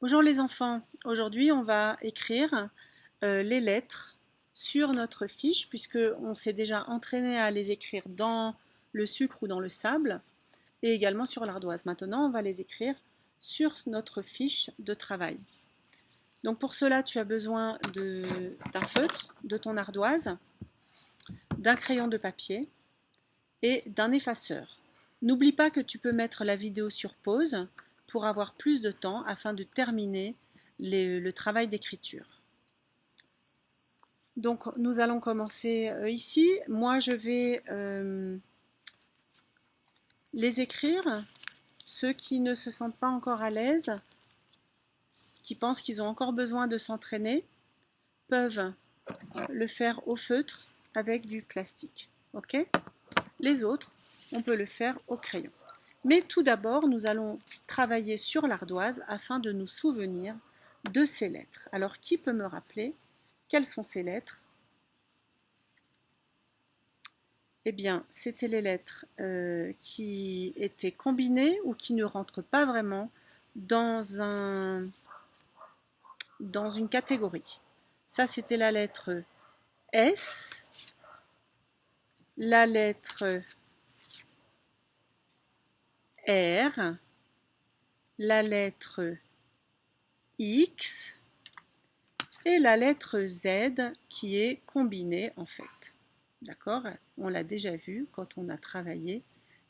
Bonjour les enfants, aujourd'hui on va écrire les lettres sur notre fiche puisque on s'est déjà entraîné à les écrire dans le sucre ou dans le sable et également sur l'ardoise. Maintenant on va les écrire sur notre fiche de travail. Donc pour cela tu as besoin d'un feutre, de ton ardoise, d'un crayon de papier et d'un effaceur. N'oublie pas que tu peux mettre la vidéo sur pause pour avoir plus de temps afin de terminer le travail d'écriture. Donc nous allons commencer ici. Moi je vais les écrire. Ceux qui ne se sentent pas encore à l'aise, qui pensent qu'ils ont encore besoin de s'entraîner, peuvent le faire au feutre avec du plastique. Ok ? Les autres, on peut le faire au crayon. Mais tout d'abord, nous allons travailler sur l'ardoise afin de nous souvenir de ces lettres. Alors, qui peut me rappeler quelles sont ces lettres? Eh bien, c'était les lettres qui étaient combinées ou qui ne rentrent pas vraiment dans une catégorie. Ça, c'était la lettre S, la lettre R, la lettre X et la lettre Z qui est combinée en fait. D'accord? On l'a déjà vu quand on a travaillé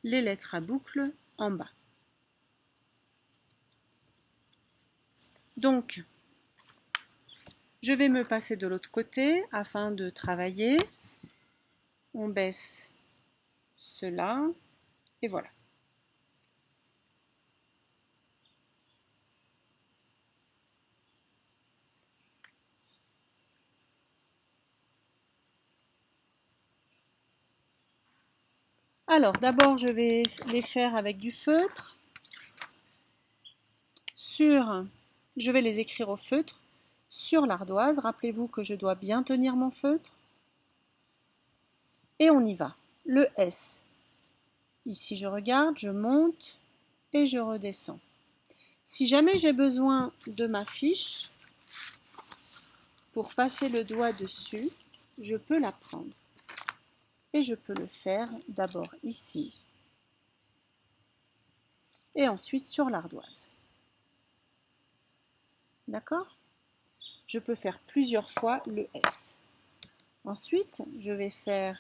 les lettres à boucle en bas. Donc, je vais me passer de l'autre côté afin de travailler. On baisse cela et voilà. Alors, d'abord, je vais les faire avec du feutre. Je vais les écrire au feutre sur l'ardoise. Rappelez-vous que je dois bien tenir mon feutre. Et on y va. Le S. Ici, je regarde, je monte et je redescends. Si jamais j'ai besoin de ma fiche, pour passer le doigt dessus, je peux la prendre. Et je peux le faire d'abord ici et ensuite sur l'ardoise. D'accord? Je peux faire plusieurs fois le S. Ensuite, je vais faire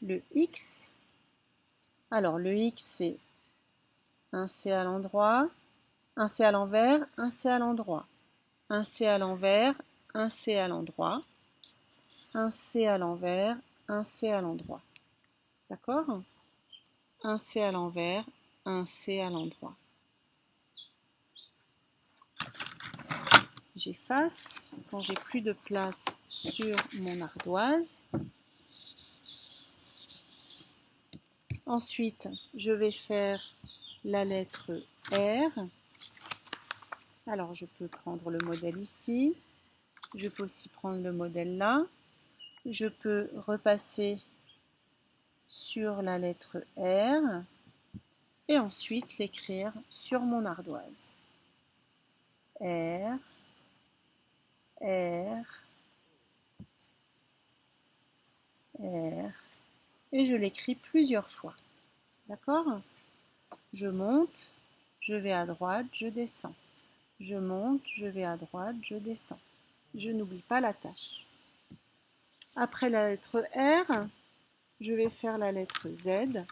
le X. Alors, le X, c'est un C à l'endroit, un C à l'envers, un C à l'endroit, un C à l'envers, un C à l'endroit, un C à l'envers, un C à l'endroit. D'accord? Un C à l'envers, un C à l'endroit. J'efface quand j'ai plus de place sur mon ardoise. Ensuite, je vais faire la lettre R. Alors, je peux prendre le modèle ici. Je peux aussi prendre le modèle là. Je peux repasser sur la lettre R et ensuite l'écrire sur mon ardoise. R, R, R. Et je l'écris plusieurs fois. D'accord? Je monte, je vais à droite, je descends. Je monte, je vais à droite, je descends. Je n'oublie pas la tâche. Après la lettre R, je vais faire la lettre Z.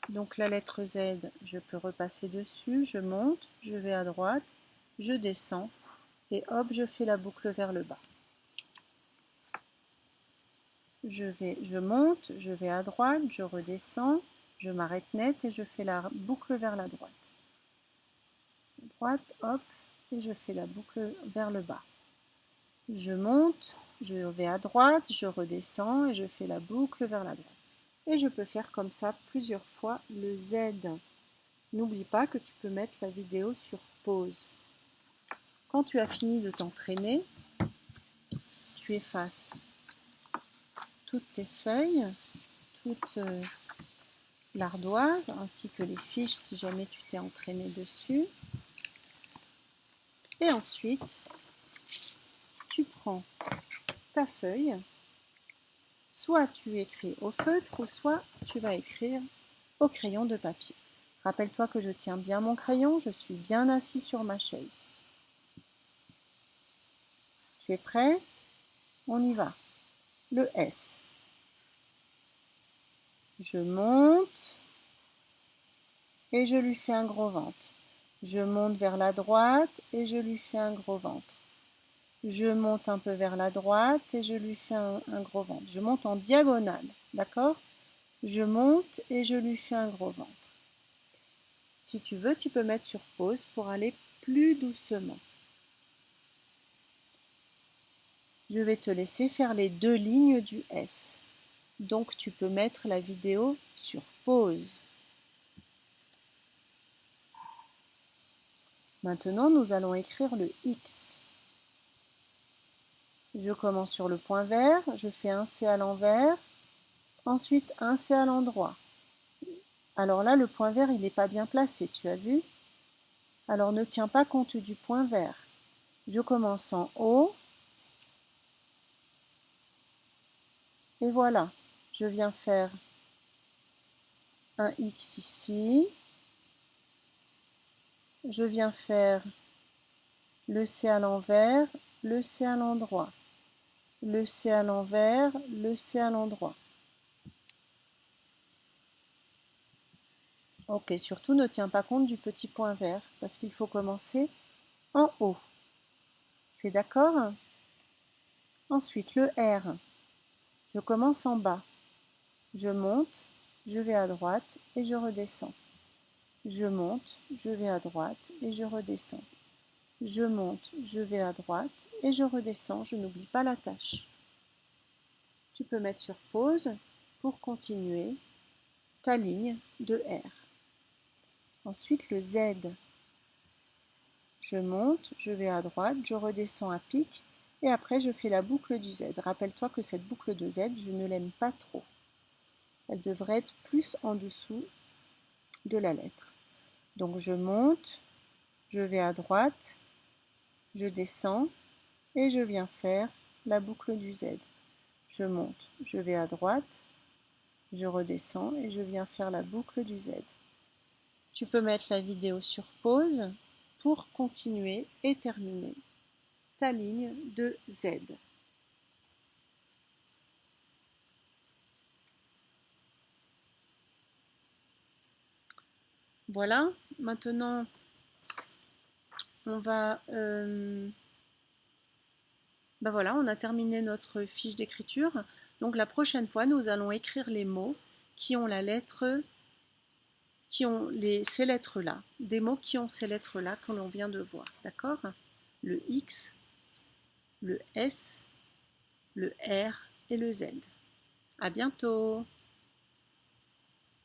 Donc la lettre Z, je peux repasser dessus, je monte, je vais à droite, je descends et hop, je fais la boucle vers le bas. Je monte, je vais à droite, je redescends, je m'arrête net et je fais la boucle vers la droite. Droite, hop, et je fais la boucle vers le bas. Je monte, je vais à droite, je redescends et je fais la boucle vers la droite. Et je peux faire comme ça plusieurs fois le Z. N'oublie pas que tu peux mettre la vidéo sur pause. Quand tu as fini de t'entraîner, tu effaces toutes tes feuilles, toute l'ardoise ainsi que les fiches si jamais tu t'es entraîné dessus. Et ensuite, tu prends ta feuille, soit tu écris au feutre ou soit tu vas écrire au crayon de papier. Rappelle-toi que je tiens bien mon crayon, je suis bien assis sur ma chaise. Tu es prêt? On y va. Le S. Je monte et je lui fais un gros ventre. Je monte vers la droite et je lui fais un gros ventre. Je monte un peu vers la droite et je lui fais un gros ventre. Je monte en diagonale, d'accord? Je monte et je lui fais un gros ventre. Si tu veux, tu peux mettre sur pause pour aller plus doucement. Je vais te laisser faire les 2 lignes du S. Donc tu peux mettre la vidéo sur pause. Maintenant, nous allons écrire le X. Je commence sur le point vert, je fais un C à l'envers, ensuite un C à l'endroit. Alors là, le point vert, il n'est pas bien placé, tu as vu? Alors ne tiens pas compte du point vert. Je commence en haut. Et voilà, je viens faire un X ici. Je viens faire le C à l'envers, le C à l'endroit. Le C à l'envers, le C à l'endroit. Ok, surtout ne tiens pas compte du petit point vert parce qu'il faut commencer en haut. Tu es d'accord? Ensuite, le R. Je commence en bas. Je monte, je vais à droite et je redescends. Je monte, je vais à droite et je redescends. Je monte, je vais à droite et je redescends. Je n'oublie pas la tâche. Tu peux mettre sur pause pour continuer ta ligne de R. Ensuite, le Z. Je monte, je vais à droite, je redescends à pic et après je fais la boucle du Z. Rappelle-toi que cette boucle de Z, je ne l'aime pas trop. Elle devrait être plus en dessous de la lettre. Donc je monte, je vais à droite, je descends et je viens faire la boucle du Z. Je monte, je vais à droite, je redescends et je viens faire la boucle du Z. Tu peux mettre la vidéo sur pause pour continuer et terminer ta ligne de Z. Voilà, maintenant on va... voilà, on a terminé notre fiche d'écriture. Donc la prochaine fois, nous allons écrire les mots qui ont la lettre, ces lettres-là, des mots qui ont ces lettres-là que l'on vient de voir, d'accord? Le X, le S, le R et le Z. À bientôt!